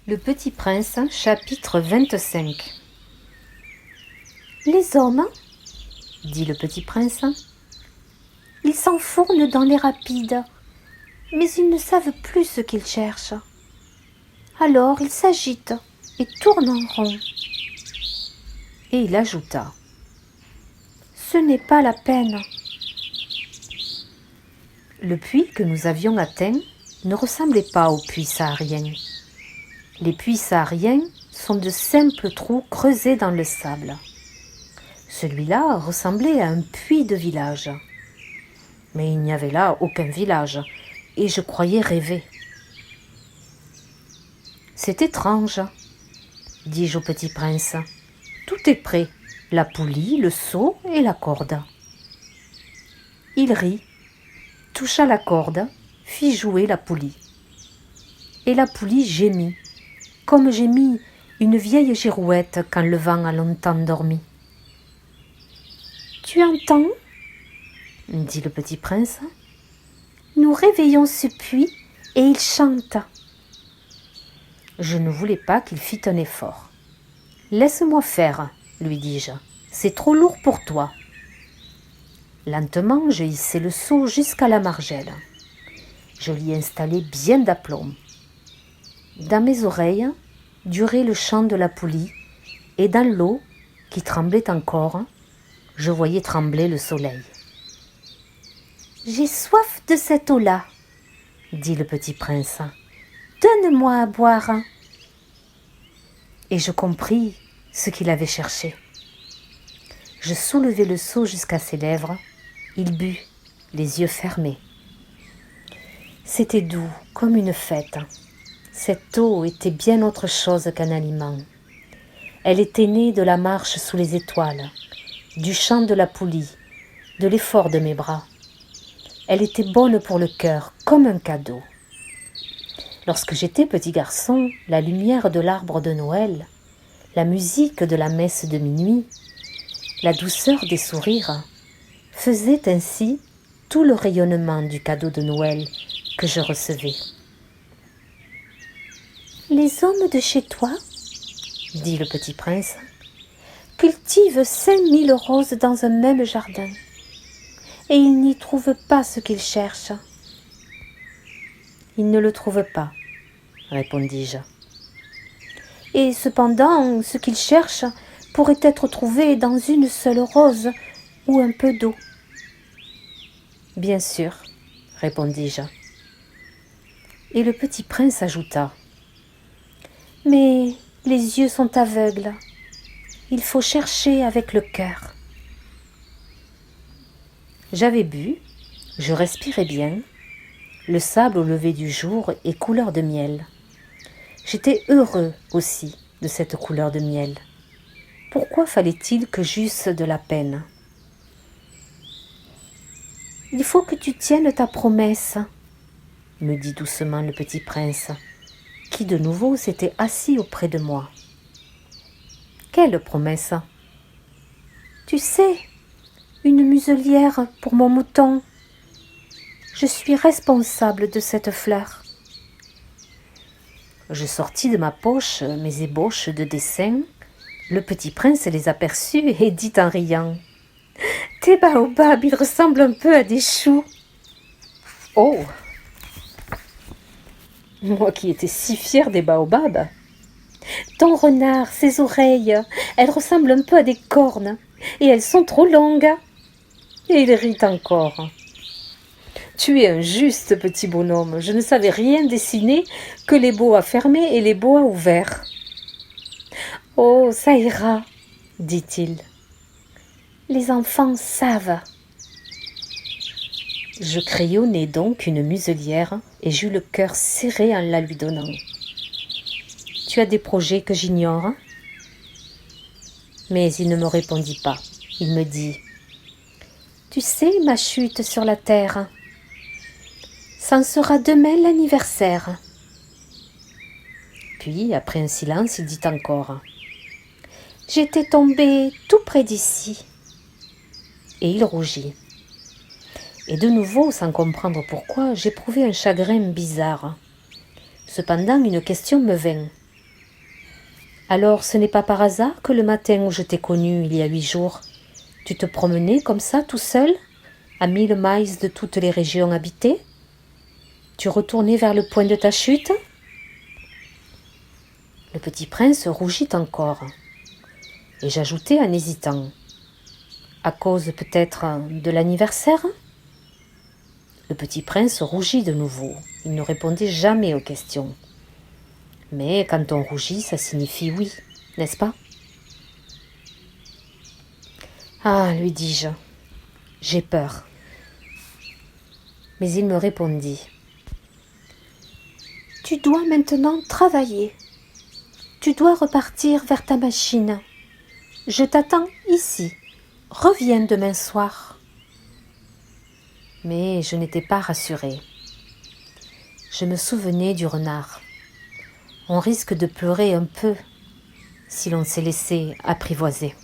Le Petit Prince, chapitre 25. Les hommes, dit le Petit Prince, ils s'enfournent dans les rapides, mais ils ne savent plus ce qu'ils cherchent. Alors ils s'agitent et tournent en rond. Et il ajouta, ce n'est pas la peine. Le puits que nous avions atteint ne ressemblait pas au puits saharien. Les puits sahariens sont de simples trous creusés dans le sable. Celui-là ressemblait à un puits de village. Mais il n'y avait là aucun village, et je croyais rêver. C'est étrange, dis-je au Petit Prince. Tout est prêt, la poulie, le seau et la corde. Il rit, toucha la corde, fit jouer la poulie. Et la poulie gémit, comme gémit une vieille girouette quand le vent a longtemps dormi. « Tu entends ?» dit le Petit Prince. « Nous réveillons ce puits et il chante. » Je ne voulais pas qu'il fît un effort. « Laisse-moi faire, lui dis-je, c'est trop lourd pour toi. » Lentement, je hissai le seau jusqu'à la margelle. Je l'y installai bien d'aplomb. Dans mes oreilles durait le chant de la poulie, et dans l'eau, qui tremblait encore, je voyais trembler le soleil. « J'ai soif de cette eau-là, » dit le Petit Prince. « Donne-moi à boire. » Et je compris ce qu'il avait cherché. Je soulevai le seau jusqu'à ses lèvres. Il but, les yeux fermés. C'était doux, comme une fête. Cette eau était bien autre chose qu'un aliment. Elle était née de la marche sous les étoiles, du chant de la poulie, de l'effort de mes bras. Elle était bonne pour le cœur, comme un cadeau. Lorsque j'étais petit garçon, la lumière de l'arbre de Noël, la musique de la messe de minuit, la douceur des sourires, faisaient ainsi tout le rayonnement du cadeau de Noël que je recevais. « Les hommes de chez toi, dit le Petit Prince, cultivent 5000 roses dans un même jardin, et ils n'y trouvent pas ce qu'ils cherchent. » « Ils ne le trouvent pas, répondis-je. « Et cependant, ce qu'ils cherchent pourrait être trouvé dans une seule rose ou un peu d'eau. » « Bien sûr, répondis-je. Et le Petit Prince ajouta, « Mais les yeux sont aveugles. Il faut chercher avec le cœur. » J'avais bu, je respirais bien. Le sable au lever du jour est couleur de miel. J'étais heureux aussi de cette couleur de miel. Pourquoi fallait-il que j'eusse de la peine ? « Il faut que tu tiennes ta promesse, » me dit doucement le Petit Prince, qui de nouveau s'était assis auprès de moi. « Quelle promesse ? » ?»« Tu sais, une muselière pour mon mouton. Je suis responsable de cette fleur. » Je sortis de ma poche mes ébauches de dessin. Le Petit Prince les aperçut et dit en riant, « Tes baobabs, ils ressemblent un peu à des choux. » Oh ! Moi qui étais si fière des baobabs. « Ton renard, ses oreilles, elles ressemblent un peu à des cornes, et elles sont trop longues. » Et il rit encore. « Tu es un juste petit bonhomme, je ne savais rien dessiner que les boas fermés et les boas ouverts. »« Oh, ça ira, dit-il. Les enfants savent. » Je crayonnai donc une muselière et j'eus le cœur serré en la lui donnant. « Tu as des projets que j'ignore ?» Mais il ne me répondit pas. Il me dit, « Tu sais ma chute sur la terre. Ça en sera demain l'anniversaire. » Puis, après un silence, il dit encore, « J'étais tombé tout près d'ici. » Et il rougit. Et de nouveau, sans comprendre pourquoi, j'éprouvais un chagrin bizarre. Cependant, une question me vint. Alors ce n'est pas par hasard que le matin où je t'ai connu il y a 8 jours, tu te promenais comme ça tout seul, à 1000 miles de toutes les régions habitées? Tu retournais vers le point de ta chute? Le petit prince rougit encore, et j'ajoutai en hésitant. À cause peut-être de l'anniversaire? Le petit prince rougit de nouveau. Il ne répondait jamais aux questions. Mais quand on rougit, ça signifie oui, n'est-ce pas? Ah, lui dis-je, j'ai peur. Mais il me répondit. Tu dois maintenant travailler. Tu dois repartir vers ta machine. Je t'attends ici. Reviens demain soir. Mais je n'étais pas rassurée. Je me souvenais du renard. On risque de pleurer un peu si l'on s'est laissé apprivoiser.